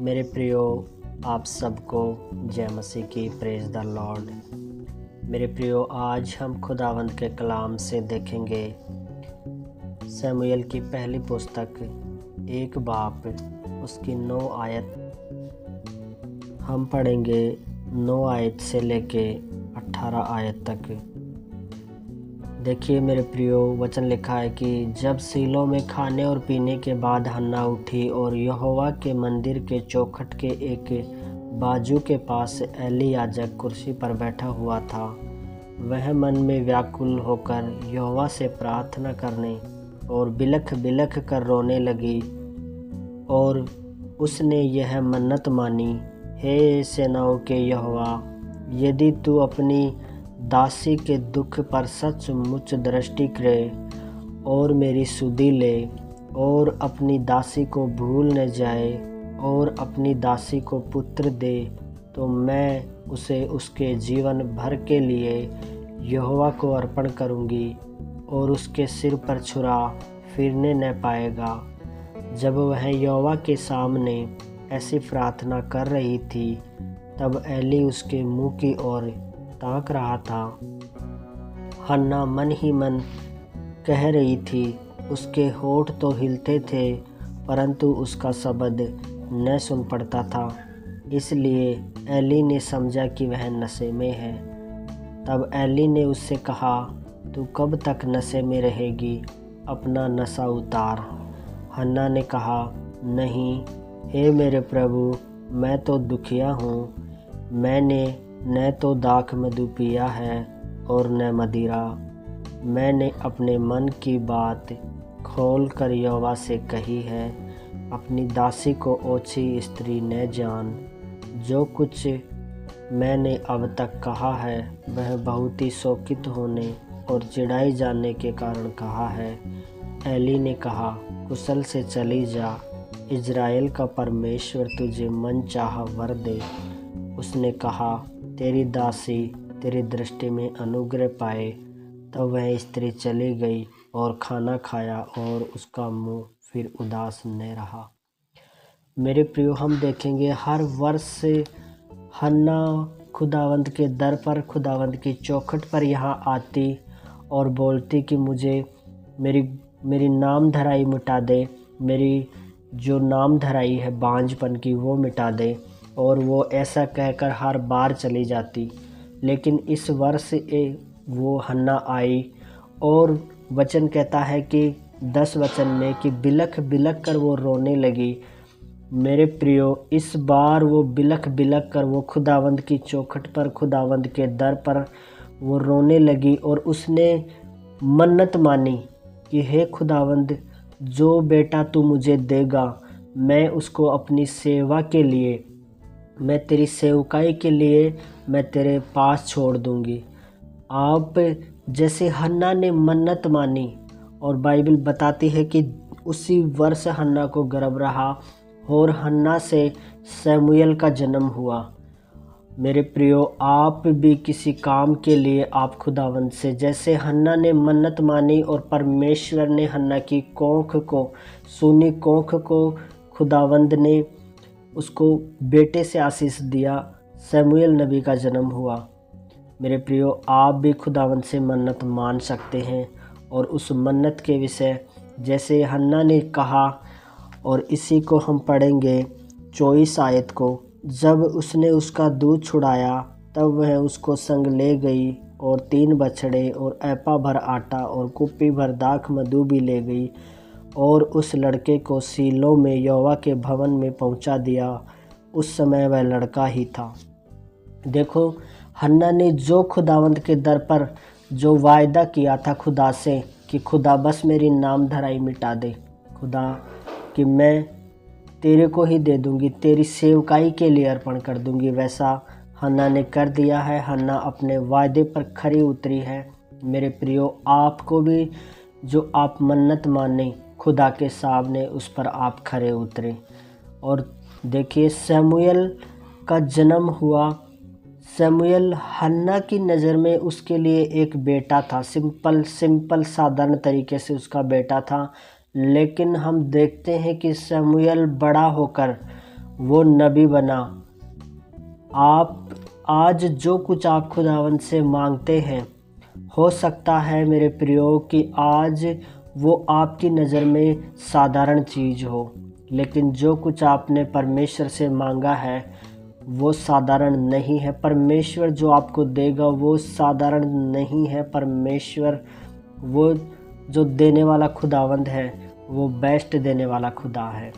मेरे प्रियो, आप सबको जय मसीह की, प्रेज द लॉर्ड। मेरे प्रियो, आज हम खुदावंद के कलाम से देखेंगे शमूएल की पहली पुस्तक 1 बाब उसकी 9 आयत। हम पढ़ेंगे 9 आयत से लेके 18 आयत तक। देखिए मेरे प्रियो, वचन लिखा है कि जब सीलो में खाने और पीने के बाद हन्ना उठी और यहोवा के मंदिर के चौखट के एक बाजू के पास एली याजक कुर्सी पर बैठा हुआ था, वह मन में व्याकुल होकर यहोवा से प्रार्थना करने और बिलख बिलख कर रोने लगी। और उसने यह मन्नत मानी, हे सेनाओं के यहोवा, यदि तू अपनी दासी के दुख पर सचमुच दृष्टि करे और मेरी सुधि ले और अपनी दासी को भूल न जाए और अपनी दासी को पुत्र दे, तो मैं उसे उसके जीवन भर के लिए यहोवा को अर्पण करूँगी और उसके सिर पर छुरा फिरने न पाएगा। जब वह यहोवा के सामने ऐसी प्रार्थना कर रही थी, तब एली उसके मुंह की ओर ताक रहा था। हन्ना मन ही मन कह रही थी, उसके होठ तो हिलते थे परंतु उसका शब्द न सुन पड़ता था। इसलिए एली ने समझा कि वह नशे में है। तब एली ने उससे कहा, तू कब तक नशे में रहेगी? अपना नशा उतार। हन्ना ने कहा, नहीं हे मेरे प्रभु, मैं तो दुखिया हूँ। मैंने न तो दाख मधु पिया है और न मदिरा। मैंने अपने मन की बात खोल कर यहोवा से कही है। अपनी दासी को ओछी स्त्री न जान। जो कुछ मैंने अब तक कहा है वह बहुत ही शोकित होने और चिढ़ाई जाने के कारण कहा है। एली ने कहा, कुशल से चली जा, इज़राइल का परमेश्वर तुझे मन चाहा वर दे। उसने कहा, तेरी दासी तेरी दृष्टि में अनुग्रह पाए। तब वह स्त्री चली गई और खाना खाया और उसका मुंह फिर उदास न रहा। मेरे प्रियो, हम देखेंगे हर वर्ष हन्ना खुदावंद के दर पर, खुदावंद की चौखट पर यहाँ आती और बोलती कि मुझे मेरी नाम धराई मिटा दे, मेरी जो नाम धराई है बांझपन की वो मिटा दे। और वो ऐसा कहकर हर बार चली जाती। लेकिन इस वर्ष वो हन्ना आई और वचन कहता है कि 10 वचन में कि बिलख बिलख कर वो रोने लगी। मेरे प्रियो, इस बार वो बिलख बिलख कर वो खुदावंद की चौखट पर, खुदावंद के दर पर वो रोने लगी और उसने मन्नत मानी कि हे खुदावंद, जो बेटा तू मुझे देगा मैं उसको अपनी सेवा के लिए, मैं तेरी सेवकाई के लिए मैं तेरे पास छोड़ दूंगी। आप जैसे हन्ना ने मन्नत मानी और बाइबल बताती है कि उसी वर्ष हन्ना को गर्भ रहा और हन्ना से शमूएल का जन्म हुआ। मेरे प्रियो, आप भी किसी काम के लिए आप खुदावंद से, जैसे हन्ना ने मन्नत मानी और परमेश्वर ने हन्ना की कोख को, सूनी कोख को, खुदावंद ने उसको बेटे से आशीष दिया, शमूएल नबी का जन्म हुआ। मेरे प्रियो, आप भी खुदावंद से मन्नत मान सकते हैं और उस मन्नत के विषय जैसे हन्ना ने कहा, और इसी को हम पढ़ेंगे 24 आयत को। जब उसने उसका दूध छुड़ाया तब वह उसको संग ले गई और 3 बछड़े और ऐपा भर आटा और कुप्पी भर दाख मधु भी ले गई और उस लड़के को सीलो में यहोवा के भवन में पहुंचा दिया। उस समय वह लड़का ही था। देखो, हन्ना ने जो खुदावंद के दर पर जो वायदा किया था खुदा से कि खुदा बस मेरी नाम धराई मिटा दे, खुदा कि मैं तेरे को ही दे दूंगी, तेरी सेवकाई के लिए अर्पण कर दूंगी, वैसा हन्ना ने कर दिया है। हन्ना अपने वायदे पर खरी उतरी है। मेरे प्रियो, आपको भी जो आप मन्नत माने खुदा के सामने, उस पर आप खरे उतरे। और देखिए, शमूएल का जन्म हुआ। शमूएल हन्ना की नज़र में उसके लिए एक बेटा था, सिंपल साधारण तरीके से उसका बेटा था। लेकिन हम देखते हैं कि शमूएल बड़ा होकर वो नबी बना। आप आज जो कुछ आप खुदावंद से मांगते हैं, हो सकता है मेरे प्रियो कि आज वो आपकी नज़र में साधारण चीज़ हो, लेकिन जो कुछ आपने परमेश्वर से मांगा है वो साधारण नहीं है। परमेश्वर जो आपको देगा वो साधारण नहीं है। परमेश्वर वो जो देने वाला खुदावंद है वो बेस्ट देने वाला खुदा है।